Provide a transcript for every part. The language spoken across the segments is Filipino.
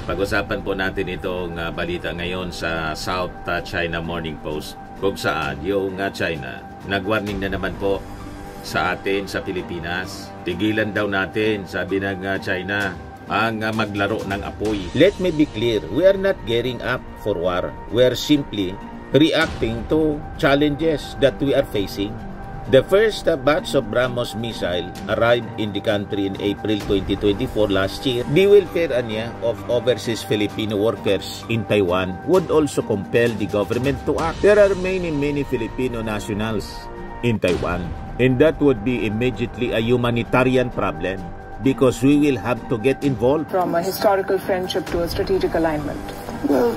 Pag-usapan po natin itong balita ngayon sa South China Morning Post, kung saan yung China nag-warning na naman po sa atin sa Pilipinas. Tigilan daw natin, sabi ng China, ang maglaro ng apoy. Let me be clear, we are not gearing up for war. We are simply reacting to challenges that we are facing. The first batch of BrahMos missile arrived in the country in April 2024 last year. The welfare of overseas Filipino workers in Taiwan would also compel the government to act. There are many Filipino nationals in Taiwan, and that would be immediately a humanitarian problem because we will have to get involved. From a historical friendship to a strategic alignment. Well,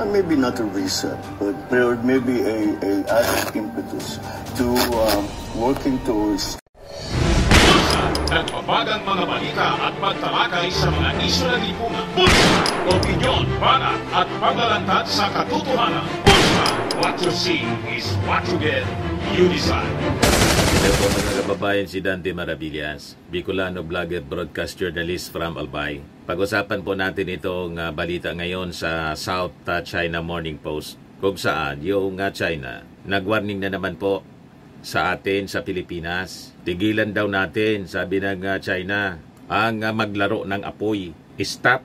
maybe not a reset, but there may be a added impetus to working towards nagpapagang mga balita at pagtalakay sa mga isyu na lipungan. Bulsa! Opinyon, banat at paglalantad sa katotohanan. Bulsa! What you see is what you get. You decide. Ito po mga kababayan, si Dante Maravillas, Bicolano vlogger, broadcast journalist from Albay. Pag-usapan po natin itong balita ngayon sa South China Morning Post, kung saan yung China nag-warning na naman po sa atin sa Pilipinas. Tigilan daw natin, sabi ng China, ang maglaro ng apoy. Stop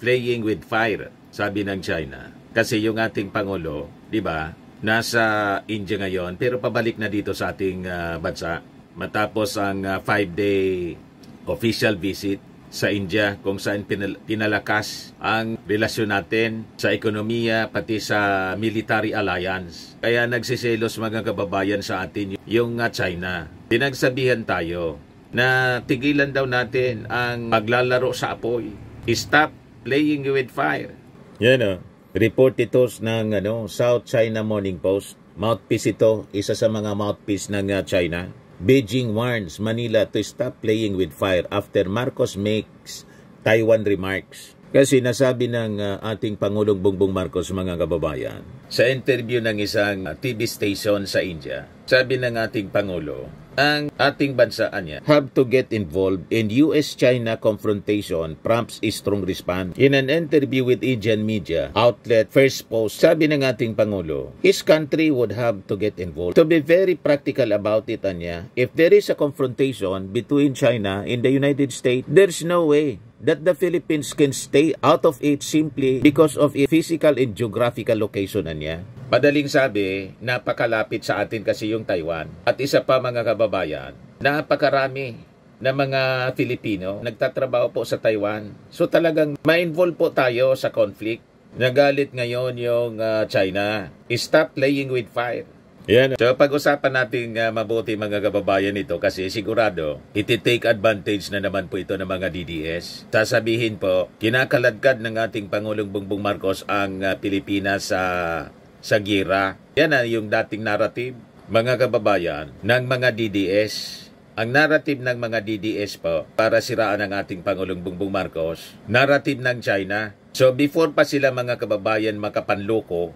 playing with fire, sabi ng China. Kasi yung ating Pangulo, di ba, nasa India ngayon, pero pabalik na dito sa ating bansa. Matapos ang 5-day official visit sa India, kung saan pinalakas ang relasyon natin sa ekonomiya, pati sa military alliance. Kaya nagsiselos mga kababayan sa atin yung China. Pinagsabihan tayo na tigilan daw natin ang maglalaro sa apoy. Stop playing with fire. Yan report ito ng South China Morning Post. Mouthpiece ito, isa sa mga mouthpiece ng China. Beijing warns Manila to stop playing with fire after Marcos makes Taiwan remarks. Kasi nasabi ng ating Pangulong Bongbong Marcos, mga kababayan, sa interview ng isang TV station sa India, sabi ng ating Pangulo, ang ating bansa niya have to get involved in US-China confrontation prompts a strong response. In an interview with Indian media outlet First Post, sabi ng ating Pangulo, his country would have to get involved. To be very practical about it, Anya, if there is a confrontation between China and the United States, there's no way that the Philippines can stay out of it simply because of its physical and geographical location niya. Madaling sabi, napakalapit sa atin kasi yung Taiwan. At isa pa mga kababayan, napakarami na mga Filipino nagtatrabaho po sa Taiwan. So talagang ma-involve po tayo sa conflict. Nagalit ngayon yung China. Stop playing with fire. Yan. So pag-usapan natin mabuti mga kababayan ito kasi sigurado iti-take advantage na naman po ito ng mga DDS. Sasabihin po, kinakaladkad ng ating Pangulong Bongbong Marcos ang Pilipinas sa gira. Yan yung dating narrative, mga kababayan, ng mga DDS. Ang narrative ng mga DDS po para siraan ang ating Pangulong Bongbong Marcos, narrative ng China. So before pa sila mga kababayan makapanloko,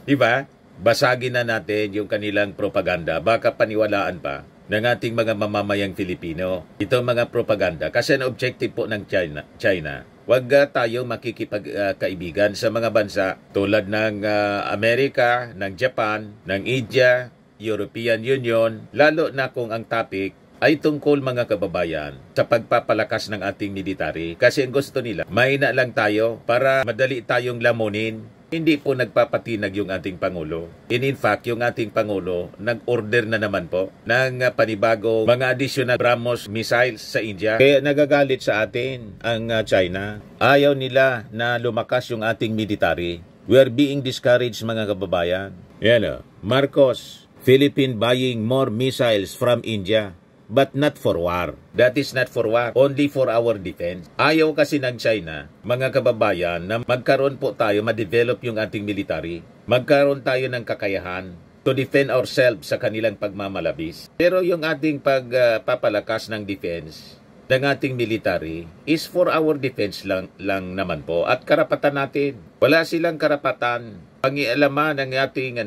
di ba? Basagin na natin yung kanilang propaganda, baka paniwalaan pa ng ating mga mamamayang Filipino. Ito mga propaganda kasi ang objective po ng China, wag tayo makikipagkaibigan sa mga bansa tulad ng Amerika, ng Japan, ng India, European Union, lalo na kung ang topic ay tungkol mga kababayan sa pagpapalakas ng ating military. Kasi ang gusto nila, mahina lang tayo para madali tayong lamunin. Hindi po nagpapatinag yung ating Pangulo. In fact, yung ating Pangulo nag-order na naman po ng panibago mga additional BrahMos missiles sa India. Kaya nagagalit sa atin ang China. Ayaw nila na lumakas yung ating military. We are being discouraged mga kababayan. Yan Marcos, Philippine buying more missiles from India. But not for war. That is not for war, only for our defense. Ayaw kasi ng China, mga kababayan, na magkaroon po tayo, ma-develop yung ating military. Magkaroon tayo ng kakayahan to defend ourselves sa kanilang pagmamalabis. Pero yung ating pagpapalakas ng defense ng ating military is for our defense lang naman po. At karapatan natin. Wala silang karapatan pangialaman ng ating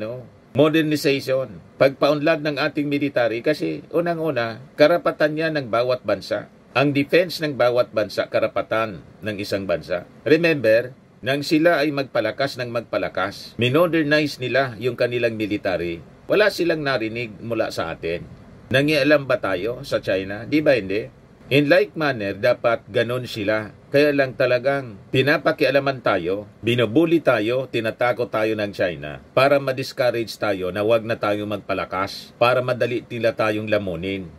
modernization, pagpaunlad ng ating military kasi unang-una, karapatan niya ng bawat bansa. ang defense ng bawat bansa, karapatan ng isang bansa. Remember, nang sila ay magpalakas ng magpalakas, minodernize nila yung kanilang military, wala silang narinig mula sa atin. Nangialam ba tayo sa China? Di ba hindi? In like manner, dapat ganon sila. Kaya lang talagang pinapakialaman tayo, binubuli tayo, tinatakot tayo ng China para ma-discourage tayo na wag na tayo magpalakas, para madali nila tayong lamunin.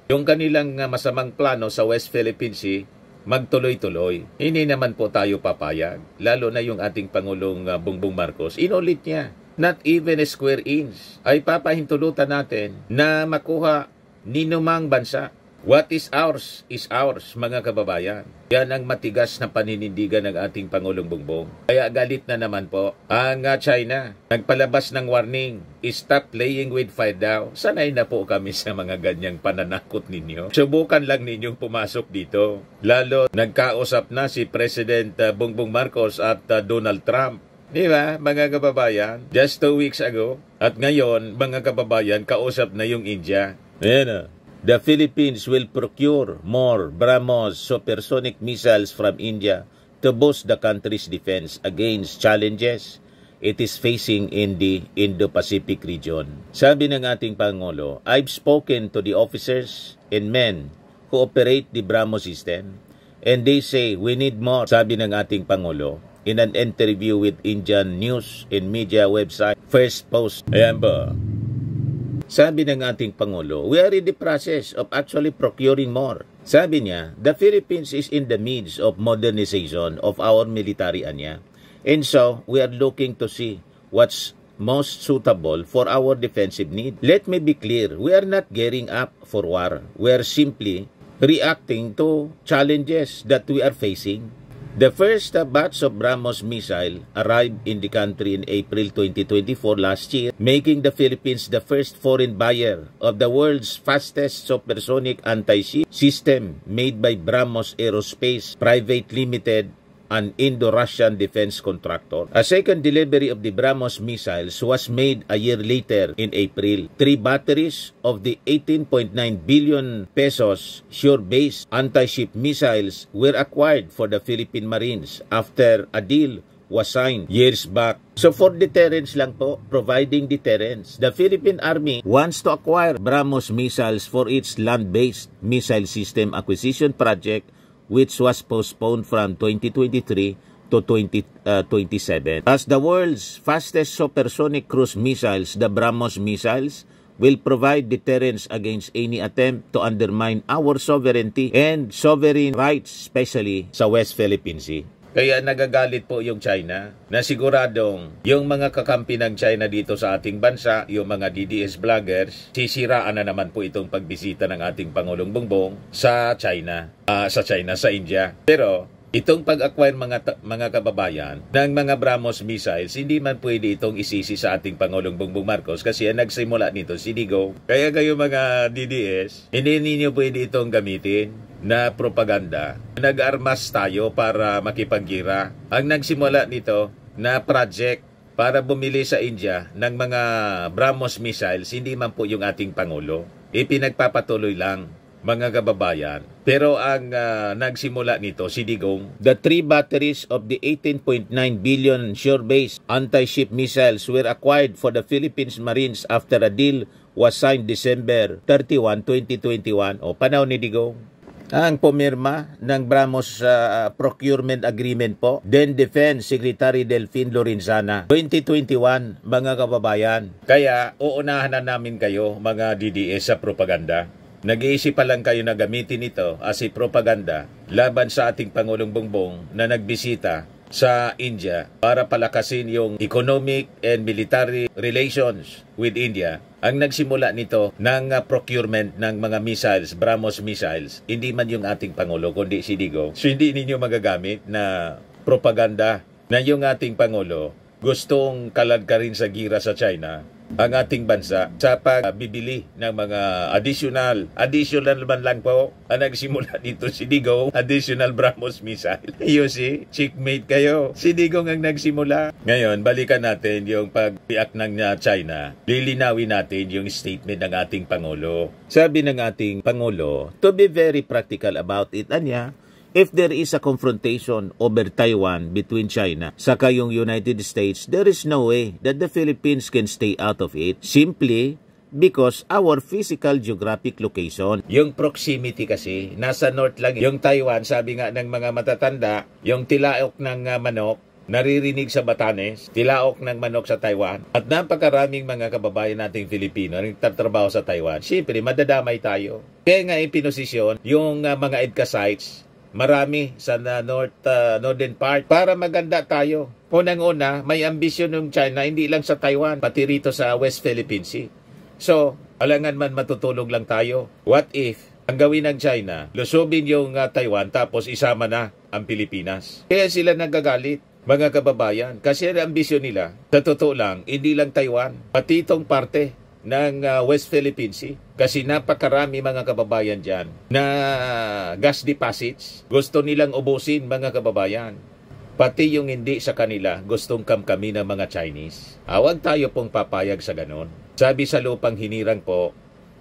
Yung kanilang masamang plano sa West Philippine Sea, magtuloy-tuloy. Hindi naman po tayo papayag. Lalo na yung ating Pangulong Bongbong Marcos, inulit niya. Not even a square inch ay papahintulutan natin na makuha ninumang bansa. What is ours, mga kababayan. Yan ang matigas na paninindigan ng ating Pangulong Bongbong. Kaya galit na naman po ang China. Nagpalabas ng warning, stop playing with fire daw. Sanay na po kami sa mga ganyang pananakot ninyo. Subukan lang ninyong pumasok dito. Lalo nagkausap na si President Bongbong Marcos at Donald Trump. Di ba, mga kababayan? Just 2 weeks ago. At ngayon, mga kababayan, kausap na yung India. Ayan na. The Philippines will procure more BrahMos supersonic missiles from India to boost the country's defense against challenges it is facing in the Indo-Pacific region. Sabi ng ating Pangulo, I've spoken to the officers and men who operate the BrahMos system and they say we need more. Sabi ng ating Pangulo in an interview with Indian news and media website First Post. Ayan ba? Sabi ng ating Pangulo, we are in the process of actually procuring more. Sabi niya, the Philippines is in the midst of modernization of our military anya. And so, we are looking to see what's most suitable for our defensive need. Let me be clear, we are not gearing up for war. We are simply reacting to challenges that we are facing. The first batch of BrahMos missile arrived in the country in April 2024 last year, making the Philippines the first foreign buyer of the world's fastest supersonic anti-ship system made by BrahMos Aerospace Private Limited, an Indo-Russian defense contractor. A second delivery of the BrahMos missiles was made a year later in April. 3 batteries of the 18.9 billion pesos shore-based anti-ship missiles were acquired for the Philippine Marines after a deal was signed years back. So for deterrence lang po, providing deterrence. The Philippine Army wants to acquire BrahMos missiles for its land-based missile system acquisition project, which was postponed from 2023 to 2027. As the world's fastest supersonic cruise missiles, the BrahMos missiles will provide deterrence against any attempt to undermine our sovereignty and sovereign rights, especially sa West Philippine Sea. Kaya nagagalit po yung China na siguradong yung mga kakampi ng China dito sa ating bansa, yung mga DDS vloggers, sisiraan na naman po itong pagbisita ng ating Pangulong Bongbong sa China, sa India. Pero itong pag-acquire mga kababayan ng mga BrahMos missiles, hindi man pwede itong isisi sa ating Pangulong Bongbong Marcos kasi nagsimula nito si Digong. Kaya kayo mga DDS, hindi ninyo pwede itong gamitin na propaganda. Nag-armas tayo para makipaggira. Ang nagsimula nito na project para bumili sa India ng mga BrahMos missiles, hindi man po yung ating Pangulo. Ipinagpapatuloy lang, mga kababayan. Pero ang nagsimula nito, si Digong. The 3 batteries of the 18.9 billion shore-based anti-ship missiles were acquired for the Philippines Marines after a deal was signed December 31, 2021. O, panahon ni Digong. Ang pumirma ng BrahMos procurement agreement po, then Defense Secretary Delfin Lorenzana, 2021, mga kababayan. Kaya uunahan na namin kayo, mga DDS, sa propaganda. Nag-iisip pa lang kayo na gamitin ito as a propaganda laban sa ating Pangulong Bongbong na nagbisita sa India para palakasin yung economic and military relations with India. Ang nagsimula nito ng procurement ng mga missiles, BrahMos missiles, hindi man yung ating Pangulo, kundi si Digong. So hindi ninyo magagamit na propaganda na yung ating Pangulo gustong kaladkarin sa gira sa China ang ating bansa sa pagbibili ng mga additional man lang po ang nagsimula dito si Digong, additional BrahMos missile. You see, checkmate kayo. Si Digong ang nagsimula. Ngayon, balikan natin yung pag-react ng China. Lilinawin natin yung statement ng ating Pangulo. Sabi ng ating Pangulo, to be very practical about it, anya, if there is a confrontation over Taiwan between China saka yung United States, there is no way that the Philippines can stay out of it simply because our physical geographic location. Yung proximity kasi, nasa north lang. Yung Taiwan, sabi nga ng mga matatanda, yung tilaok ng manok, naririnig sa Batanes, tilaok ng manok sa Taiwan, at napakaraming mga kababayan nating Filipino na nagtatrabaho sa Taiwan. Siyempre, madadamay tayo. Kaya nga ipinosisyon yung mga EDCA sites, marami sa northern part para maganda tayo. Unang-una, may ambisyon ng China hindi lang sa Taiwan, pati rito sa West Philippine Sea. So, alangan man matutulog lang tayo. What if ang gawin ng China, lusubin yung Taiwan tapos isama na ang Pilipinas? Kaya sila nagagalit, mga kababayan, kasi ang ambisyon nila, sa totoo lang, hindi lang Taiwan, pati itong parte ng West Philippine Sea. Kasi napakarami mga kababayan dyan na gas deposits. Gusto nilang ubusin mga kababayan. Pati yung hindi sa kanila, gustong kamkami ng mga Chinese. Huwag tayo pong papayag sa ganon. Sabi sa lupang hinirang po,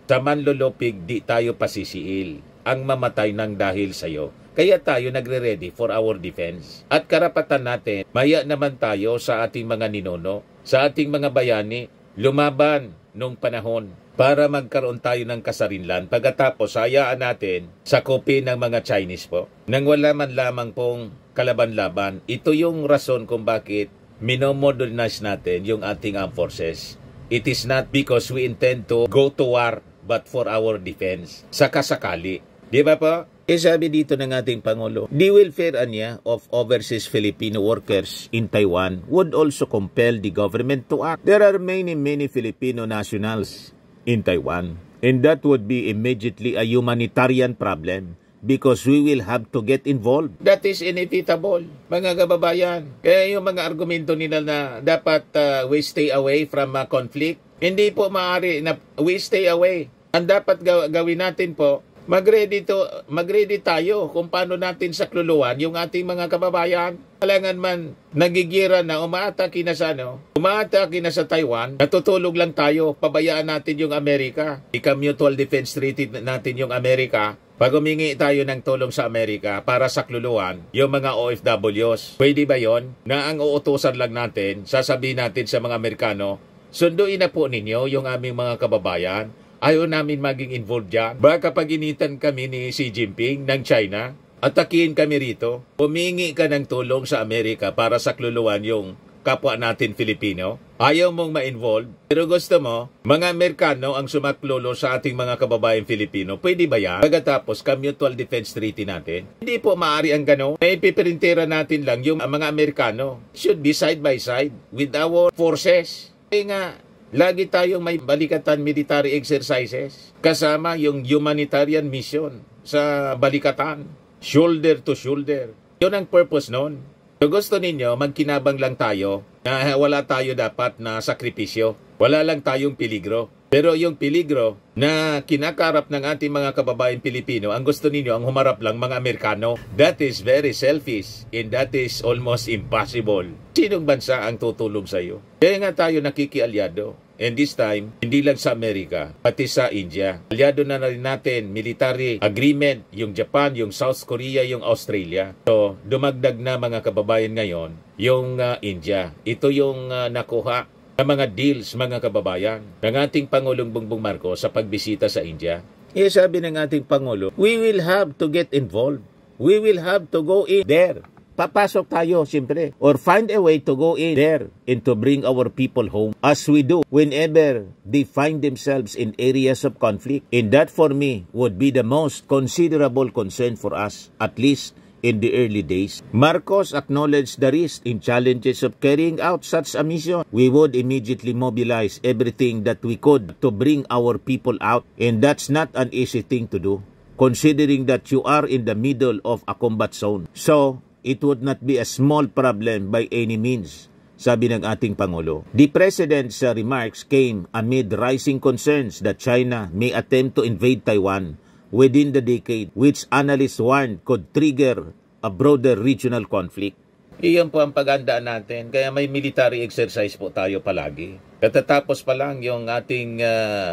sa manlulupig di tayo pasisiil. Ang mamatay ng dahil sa'yo. Kaya tayo nagre-ready for our defense. At karapatan natin, maya naman tayo sa ating mga ninuno, sa ating mga bayani, lumaban nung panahon para magkaroon tayo ng kasarinlan. Pagkatapos, hayaan natin sakupin ng mga Chinese po. Nang wala man lamang pong kalaban-laban, ito yung rason kung bakit minomodernize natin yung ating armed forces. It is not because we intend to go to war, but for our defense. Sakasakali. Di ba po? Sabi dito ng ating Pangulo, the welfare anya of overseas Filipino workers in Taiwan would also compel the government to act. There are many Filipino nationals in Taiwan, and that would be immediately a humanitarian problem because we will have to get involved. That is inevitable, mga kababayan. Kaya yung mga argumento nila na dapat we stay away from conflict, hindi po maaari na we stay away. Ang dapat gawin natin po, mag-ready tayo kung paano natin sakluluan yung ating mga kababayan. Alangan man nagigira na umaatake na sa Taiwan, natutulog lang tayo, pabayaan natin yung Amerika. Ika-mutual defense treaty natin yung Amerika. Pag humingi tayo ng tulong sa Amerika para sakluluan yung mga OFWs, pwede ba yon? Na ang uutusan lang natin, sasabihin natin sa mga Amerikano, sunduin na po ninyo yung aming mga kababayan. Ayaw namin maging involved dyan. Baka pag-initan kami ni Xi Jinping ng China, atakihin kami rito, humingi ka ng tulong sa Amerika para sakluluan yung kapwa natin Filipino. Ayaw mong ma-involve, pero gusto mo, mga Amerikano ang sumaklulo sa ating mga kababayan Filipino. Pwede ba yan? Pagkatapos, ka-mutual defense treaty natin. Hindi po maaari ang gano'n. May pipirintera natin lang yung mga Amerikano. Should be side by side with our forces. Kaya nga, lagi tayong may balikatan military exercises kasama yung humanitarian mission sa balikatan, shoulder to shoulder. Yun ang purpose nun. Kung gusto ninyo, magkinabang lang tayo na wala tayo dapat na sakripisyo. Wala lang tayong peligro. Pero yung peligro na kinakarap ng ating mga kababayan Pilipino, ang gusto ninyo, ang humarap lang mga Amerikano. That is very selfish and that is almost impossible. Sinong bansa ang tutulong sa iyo? Kaya nga tayo nakikialyado. And this time, hindi lang sa Amerika, pati sa India. Alyado na rin natin, military agreement, yung Japan, yung South Korea, yung Australia. So, dumagdag na mga kababayan ngayon, yung India. Ito yung nakuha na mga deals, mga kababayan, ng ating Pangulong Bongbong Marcos sa pagbisita sa India. Sabi ng ating Pangulo, we will have to get involved. We will have to go in there. Papasok tayo, siyempre, or find a way to go in there and to bring our people home as we do whenever they find themselves in areas of conflict. And that for me would be the most considerable concern for us, at least in the early days. Marcos acknowledged the risk and challenges of carrying out such a mission. We would immediately mobilize everything that we could to bring our people out, and that's not an easy thing to do, considering that you are in the middle of a combat zone. So, it would not be a small problem by any means. sabi ng ating Pangulo. The President's remarks came amid rising concerns that China may attempt to invade Taiwan within the decade, which analysts warned could trigger a broader regional conflict. Iyon po ang paghandaan natin. Kaya may military exercise po tayo palagi. Katatapos pa lang yung ating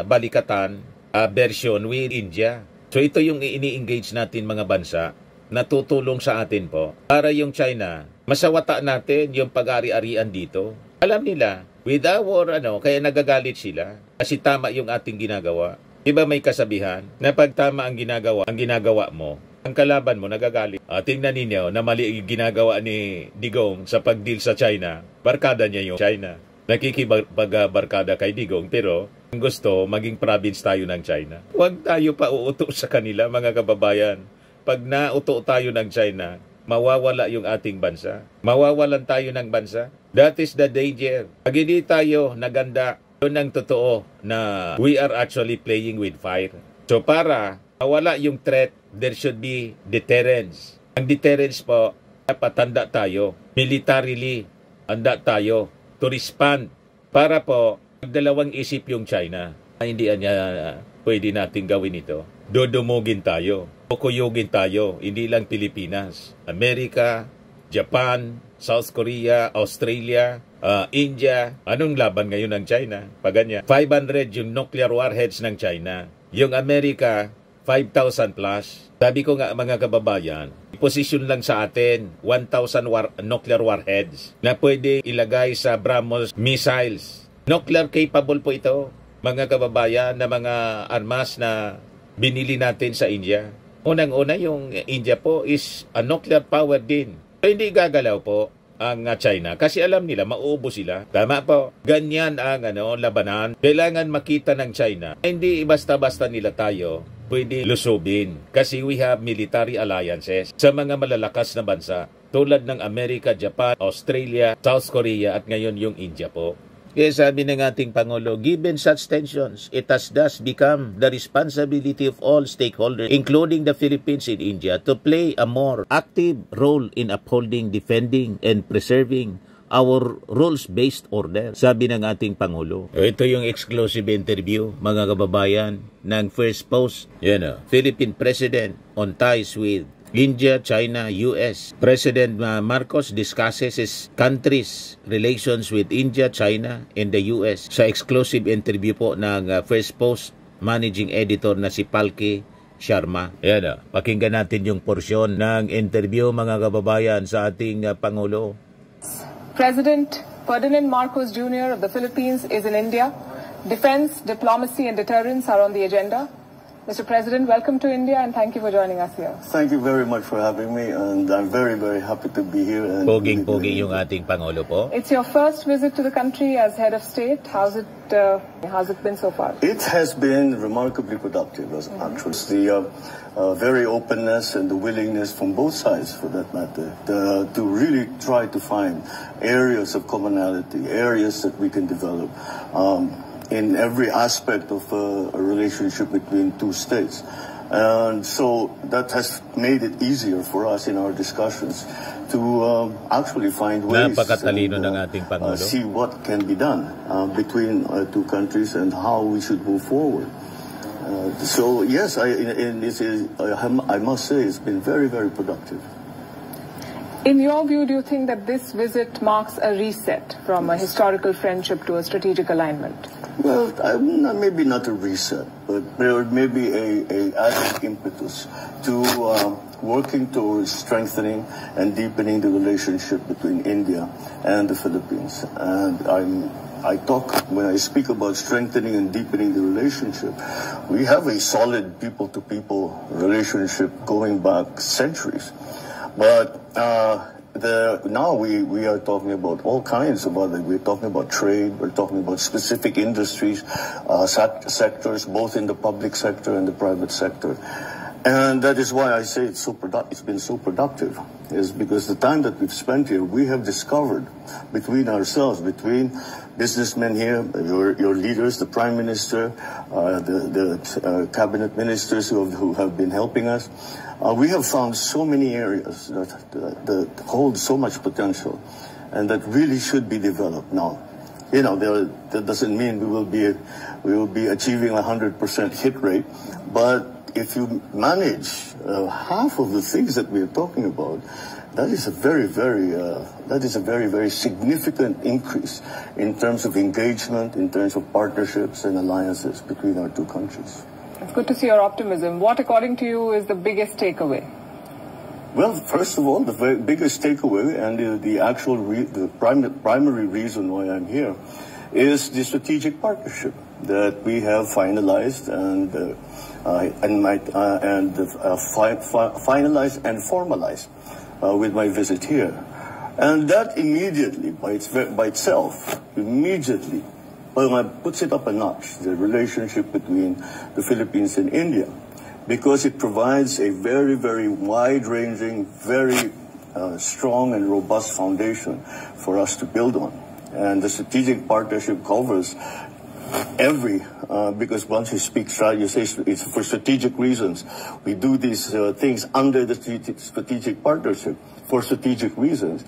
balikatan version with India. So ito yung ini-engage natin mga bansa na tutulong sa atin po para yung China, masawata natin yung pag-ari-arian dito. Alam nila, with our kaya nagagalit sila kasi tama yung ating ginagawa. Iba may kasabihan na pag tama ang ginagawa mo, ang kalaban mo nagagalit. Tingnan ninyo na mali ang ginagawa ni Digong sa pag-deal sa China. Barkada niya yung China. Nakikipag-barkada kay Digong pero ang gusto maging province tayo ng China. Huwag tayo pa uuto sa kanila mga kababayan. Pag nauto tayo ng China, mawawala yung ating bansa. Mawawalan tayo ng bansa. That is the danger. Pag hindi tayo naganda, yun ang totoo na we are actually playing with fire. So para mawala yung threat, there should be deterrence. Ang deterrence po, dapat handa tayo. Militarily, handa tayo to respond. Para po, magdalawang isip yung China. Hindi niya pwede natin gawin ito. Dodumugin tayo. Kukuyugin tayo, hindi lang Pilipinas. Amerika, Japan, South Korea, Australia, India. Anong laban ngayon ng China? Paganya. 500 yung nuclear warheads ng China. Yung Amerika, 5,000 plus. Sabi ko nga mga kababayan, position lang sa atin 1,000 nuclear warheads na pwede ilagay sa BrahMos missiles. Nuclear capable po ito, mga kababayan, na mga armas na binili natin sa India. Unang-una yung India po is a nuclear power din. So, hindi gagalaw po ang China kasi alam nila mauubos sila. Tama po. Ganyan ang labanan. Kailangan makita ng China. Hindi basta-basta nila tayo pwede lusubin kasi we have military alliances sa mga malalakas na bansa tulad ng Amerika, Japan, Australia, South Korea at ngayon yung India po. Kaya sabi ng ating Pangulo, given such tensions, it has thus become the responsibility of all stakeholders, including the Philippines and India, to play a more active role in upholding, defending, and preserving our rules-based order, sabi ng ating Pangulo. Ito yung exclusive interview, mga kababayan, ng First Post, Philippine President on ties with India, China, US. President Marcos discusses his country's relations with India, China, and the US. Sa exclusive interview po ng First Post Managing Editor na si Palki Sharma. Pakinggan natin yung porsyon ng interview mga kababayan sa ating Pangulo. President Ferdinand Marcos Jr. of the Philippines is in India. Defense, diplomacy, and deterrence are on the agenda. Mr. President, welcome to India and thank you for joining us here. Thank you very much for having me, and I'm very, very happy to be here. Poging-pogi yung ating Pangulo po. It's your first visit to the country as head of state. How's it been so far? It has been remarkably productive, actually. The very openness and the willingness from both sides, for that matter, to really try to find areas of commonality, areas that we can develop. In every aspect of a relationship between two states. And so that has made it easier for us in our discussions to actually find ways and see what can be done between two countries and how we should move forward. So yes, I must say it's been very, very productive. In your view, do you think that this visit marks a reset from a historical friendship to a strategic alignment? Well, maybe not a reset, but there may be a added impetus to working towards strengthening and deepening the relationship between India and the Philippines. And when I speak about strengthening and deepening the relationship, we have a solid people-to-people relationship going back centuries. But now we are talking about all kinds of other. We're talking about trade. We're talking about specific industries, sectors, both in the public sector and the private sector. And that is why I say it's been so productive, is because the time that we've spent here, we have discovered between ourselves, between businessmen here, your leaders, the Prime Minister, the cabinet ministers who have been helping us, we have found so many areas that hold so much potential. and that really should be developed now. You know, that doesn't mean we will be achieving 100% hit rate, but if you manage half of the things that we are talking about, that is a very, very significant increase in terms of engagement, in terms of partnerships and alliances between our two countries. It's good to see your optimism. What, according to you, is the biggest takeaway? Well, first of all, the very biggest takeaway and the primary reason why I'm here is the strategic partnership that we have finalized finalized and formalized with my visit here. And that immediately, by itself, puts it up a notch, the relationship between the Philippines and India, because it provides a very, very wide-ranging, very strong and robust foundation for us to build on. And the strategic partnership covers because once you speak strategy, you say it's for strategic reasons. We do these things under the strategic partnership for strategic reasons.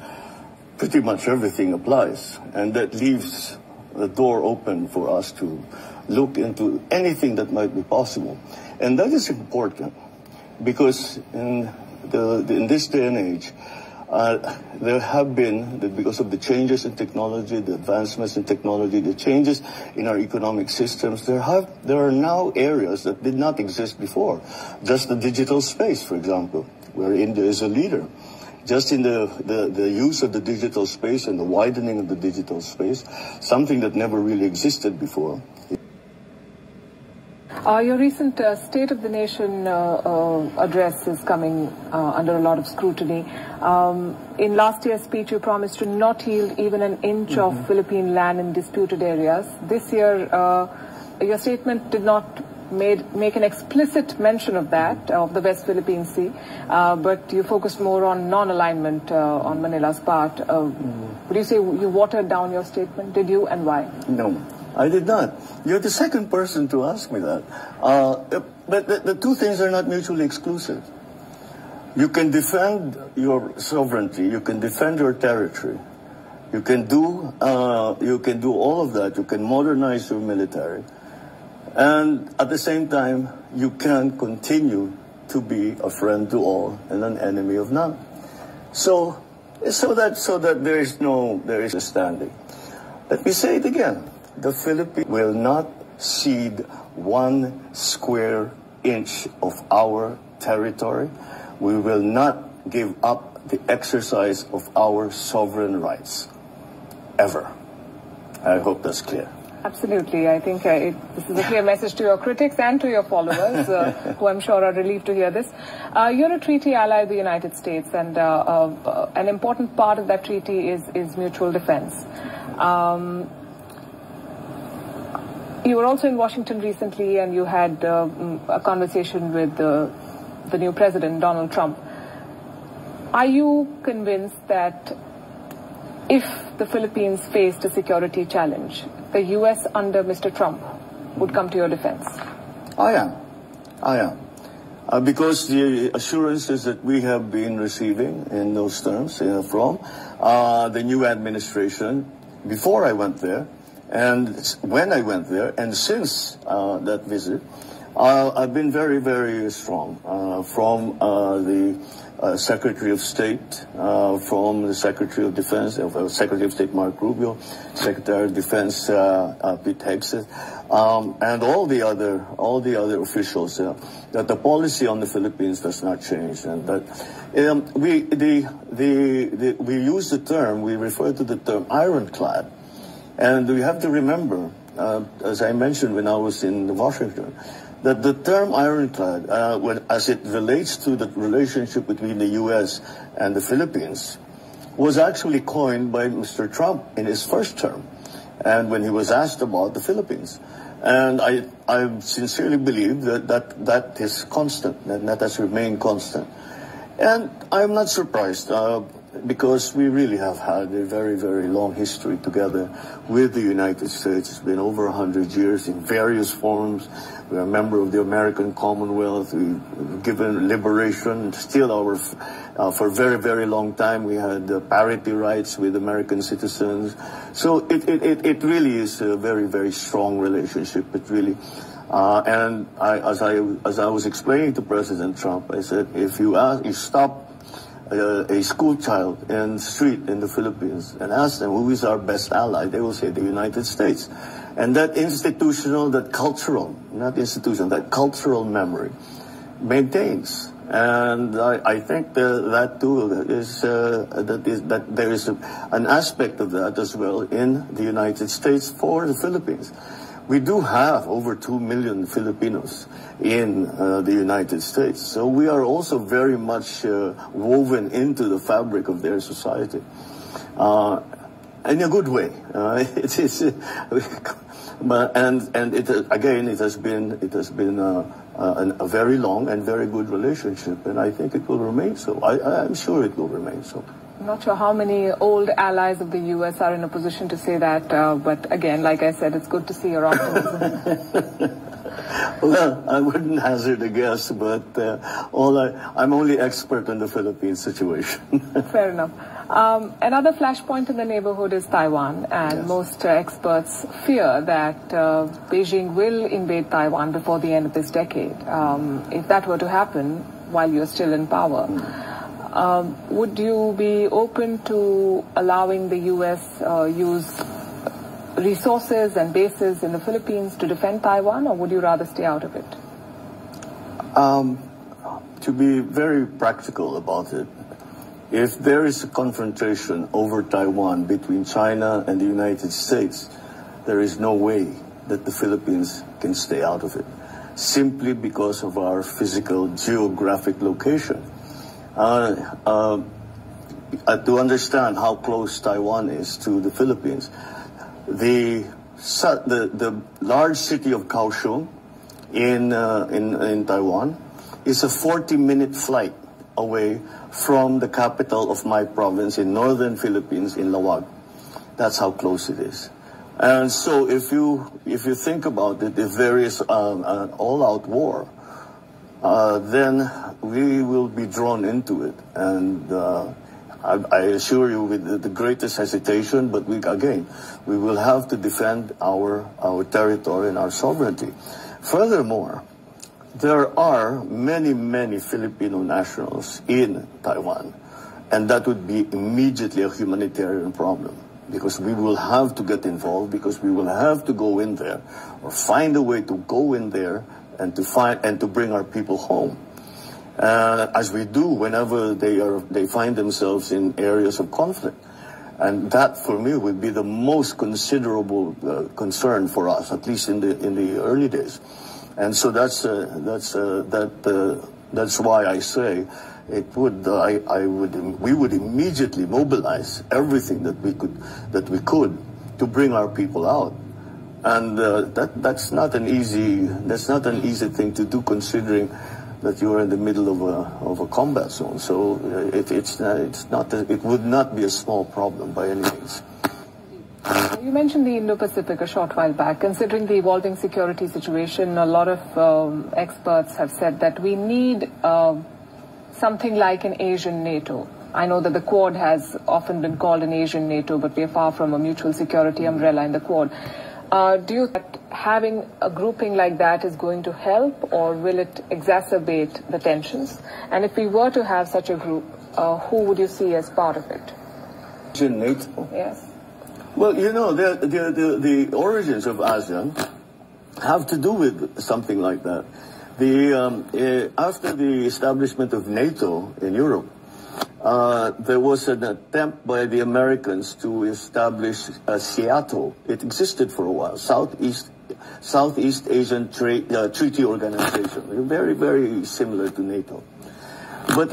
Pretty much everything applies, and that leaves the door open for us to look into anything that might be possible. And that is important because in this day and age, there have been, because of the changes in technology, the advancements in technology, the changes in our economic systems, there are now areas that did not exist before. Just the digital space, for example, where India is a leader. Just in the use of the digital space and the widening of the digital space, something that never really existed before. Your recent State of the Nation address is coming under a lot of scrutiny. In last year's speech, you promised to not yield even an inch of Philippine land in disputed areas. This year, your statement did not make an explicit mention of that, of the West Philippine Sea, but you focused more on non-alignment on Manila's part. Would you say you watered down your statement? Did you, and why? No. I did not. You're the second person to ask me that. But the two things are not mutually exclusive. You can defend your sovereignty. You can defend your territory. You can do all of that. You can modernize your military, and at the same time, you can continue to be a friend to all and an enemy of none. So that there is a standing. Let me say it again. The Philippines will not cede 1 square inch of our territory. We will not give up the exercise of our sovereign rights, ever. I hope that's clear. Absolutely. I think this is a clear message to your critics and to your followers, who I'm sure are relieved to hear this. You're a treaty ally of the United States, and an important part of that treaty is mutual defense. You were also in Washington recently, and you had a conversation with the new president, Donald Trump. Are you convinced that if the Philippines faced a security challenge, the U.S. under Mr. Trump would come to your defense? I am. Because the assurances that we have been receiving in those terms from the new administration, before I went there, and when I went there, and since that visit, I've been very, very strong from the Secretary of State, from the Secretary of Defense, Secretary of State Mark Rubio, Secretary of Defense Pete Hegseth, and all the other officials, that the policy on the Philippines does not change, and that we use the term, we refer to the term ironclad. And we have to remember, as I mentioned when I was in Washington, that the term ironclad, as it relates to the relationship between the U.S. and the Philippines, was actually coined by Mr. Trump in his first term, and when he was asked about the Philippines. And I sincerely believe that is constant, and that has remained constant. And I'm not surprised, because we really have had a very, very long history together with the United States. It's been over 100 years in various forms. We're a member of the American Commonwealth. We've given liberation, still For a very, very long time, we had parity rights with American citizens. So it really is a very, very strong relationship. It really, and as I was explaining to President Trump, I said, if you stop a school child in the street in the Philippines and ask them who is our best ally, they will say the United States. And that institutional, that cultural, not institutional, that cultural memory maintains. And I think that too is that there is an aspect of that as well in the United States for the Philippines. We do have over 2 million Filipinos in the United States, so we are also very much woven into the fabric of their society, in a good way. It is, but again, it has been a very long and very good relationship, and I think it will remain so. I'm sure it will remain so. I'm not sure how many old allies of the U.S. are in a position to say that, but again, like I said, it's good to see your optimism. Well, I wouldn't hazard a guess, but I'm only expert in the Philippines situation. Fair enough. Another flashpoint in the neighborhood is Taiwan, and yes. most experts fear that Beijing will invade Taiwan before the end of this decade. If that were to happen while you're still in power, would you be open to allowing the U.S. use resources and bases in the Philippines to defend Taiwan, or would you rather stay out of it? To be very practical about it, if there is a confrontation over Taiwan between China and the United States, there is no way that the Philippines can stay out of it, simply because of our physical geographic location. To understand how close Taiwan is to the Philippines, the large city of Kaohsiung in Taiwan is a 40-minute flight away from the capital of my province in northern Philippines, in Lawag. That's how close it is. And so if you think about it, if there is an all-out war, then we will be drawn into it. And I assure you, with the greatest hesitation, but we will have to defend our territory and our sovereignty. Furthermore, there are many, many Filipino nationals in Taiwan, and that would be immediately a humanitarian problem, because we will have to get involved, because we will have to go in there, or find a way to go in there and to bring our people home, as we do whenever they find themselves in areas of conflict. And that, for me, would be the most considerable concern for us, at least in the early days. And so that's why I say we would immediately mobilize everything that we could to bring our people out. And that's not an easy thing to do, considering that you are in the middle of a combat zone. So it would not be a small problem by any means. You mentioned the Indo-Pacific a short while back. Considering the evolving security situation, a lot of experts have said that we need something like an Asian NATO. I know that the Quad has often been called an Asian NATO, but we are far from a mutual security umbrella in the Quad. Do you think that having a grouping like that is going to help, or will it exacerbate the tensions? And if we were to have such a group, who would you see as part of it? Asian NATO? Yes. Well, you know, the origins of ASEAN have to do with something like that. After the establishment of NATO in Europe, there was an attempt by the Americans to establish SEATO. It existed for a while, Southeast Asian Treaty Organization, very, very similar to NATO. But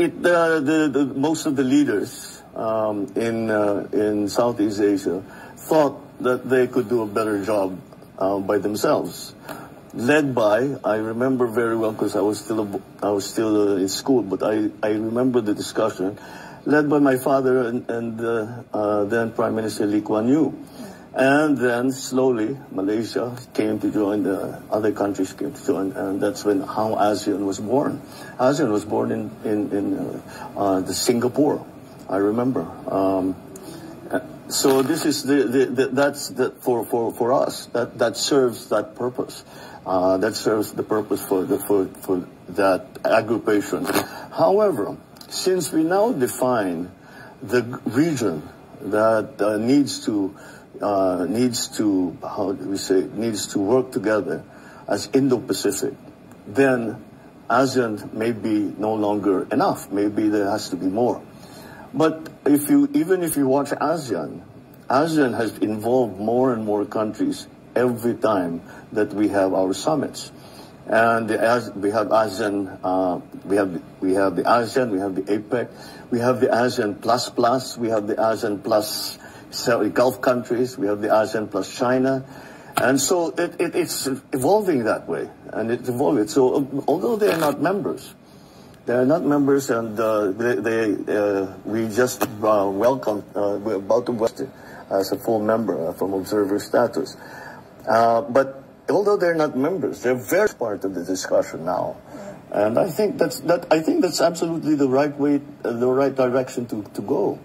most of the leaders in Southeast Asia thought that they could do a better job by themselves. Led by, I remember very well, because I was still in school, but I remember the discussion, led by my father and then Prime Minister Lee Kuan Yew. And then slowly, Malaysia came to join, the other countries came to join, and that's when how ASEAN was born. ASEAN was born in the Singapore, I remember. So this is for us that serves that purpose. That serves the purpose for that aggregation. However, since we now define the region that needs to work together as Indo-Pacific, then ASEAN may be no longer enough. Maybe there has to be more. But even if you watch ASEAN has involved more and more countries every time that we have our summits. And we have ASEAN, we have the ASEAN, we have the APEC, we have the ASEAN Plus, we have the ASEAN Plus Gulf countries, we have the ASEAN Plus China. And so it's evolving that way, and it's evolving. So although they are not members, and we just welcome, we're about to welcome as a full member from observer status. But although they're not members, they're very part of the discussion now. And I think that's absolutely the right way, the right direction to go,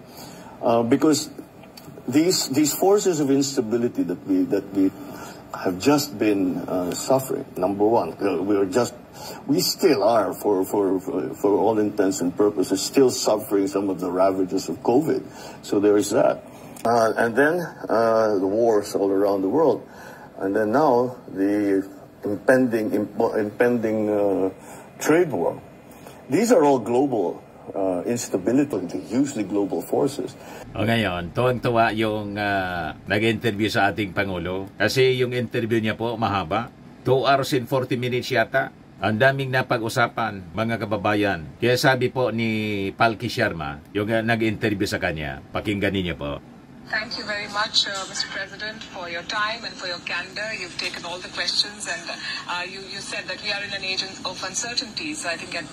because these forces of instability that we have just been suffering. Number one, we still are, for all intents and purposes, still suffering some of the ravages of COVID. So there is that, and then the wars all around the world, and then now the impending trade war. These are all global instability, hugely global forces. O ngayon, tuwang-tuwa yung nag-interview sa ating Pangulo. Kasi yung interview niya po mahaba. 2 hours and 40 minutes yata. Ang daming napag-usapan, mga kababayan. Kaya sabi po ni Palki Sharma, yung nag-interview sa kanya, pakinggan niyo po. Thank you very much, Mr. President, for your time and for your candor. You've taken all the questions, and you said that we are in an age of uncertainties. I think at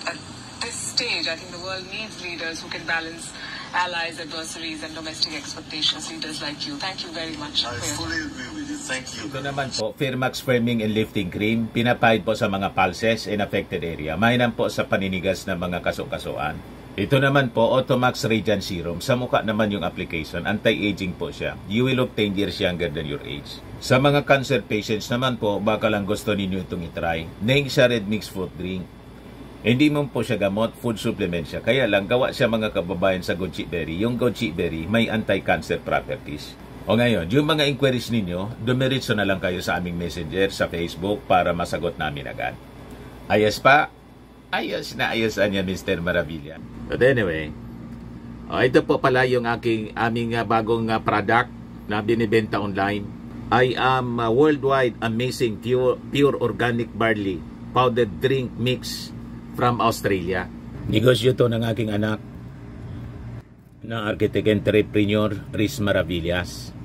this stage, I think the world needs leaders who can balance allies, adversaries, and domestic expectations. Leaders like you. Thank you very much. I fully agree with you. Thank you. Ito naman po, Firmax Firming and Lifting Cream, pinapahid po sa mga pulses in affected area. Mainam po sa paninigas ng mga kaso-kasuan. Ito naman po, Automax Radiant Serum. Sa mukha naman yung application, anti-aging po siya. You will look 10 years younger than your age. Sa mga cancer patients naman po, baka lang gusto ninyo itong itry. Ning siya red mixed fruit drink. Hindi mo po siya gamot, food supplement siya. Kaya lang, gawa siya mga kababayan sa goji berry. Yung goji berry, may anti-cancer properties. O ngayon, yung mga inquiries ninyo, dumiritso na lang kayo sa aming messenger sa Facebook para masagot namin agad. Ayos pa? Ayos na ayosan niya, Mr. Maravilla. But anyway, ito po pala yung aming bagong product na binibenta online. I am worldwide amazing pure organic barley powdered drink mix from Australia. Negosyo to ng aking anak na architect entrepreneur Riz Maravillas.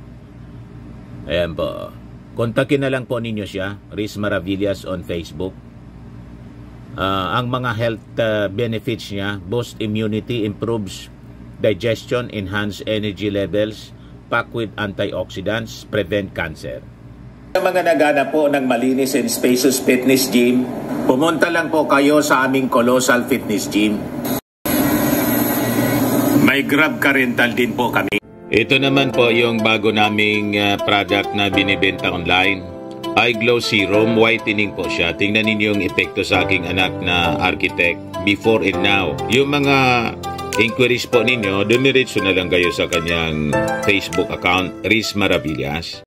Ayan po. Kontakin na lang po ninyo siya, Riz Maravillas on Facebook. Ang mga health benefits niya, boost immunity, improves digestion, enhance energy levels, packed with antioxidants, prevent cancer. Sa mga naghanap po ng malinis and spacious fitness gym, pumunta lang po kayo sa aming Colossal Fitness Gym. May Grab car rental din po kami. Ito naman po yung bago naming product na binibenta online. Eye Glow Serum, whitening po siya. Tingnan ninyo yung epekto sa aking anak na architect before and now. Yung mga inquiries po ninyo, dumiretso na lang kayo sa kanyang Facebook account, Riz Maravillas.